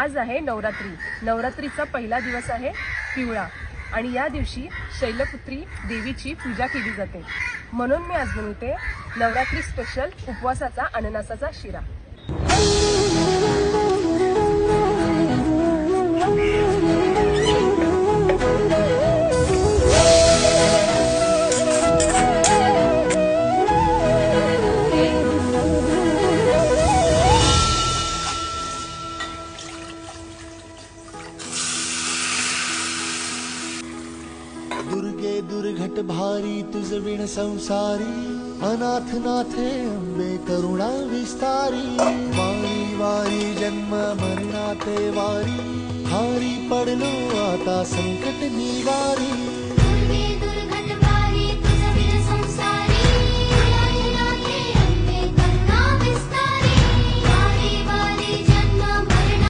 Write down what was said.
आज आहे नवरात्री. नवरात्रीचा पहिला दिवस आहे पिवळा आणि या दिवशी शैलपुत्री देवीची पूजा केली जाते. म्हणून मी आज बनवते नवरात्री स्पेशल उपवासाचा अननसाचा शिरा. दुर्गे दुर्घट भारी तुझ विण संसारी, अनाथ नाथे अंबे करुणा विस्तारी. वारी वारी जन्म मरणाते वारी, हारी पडलो आता संकट निवारी.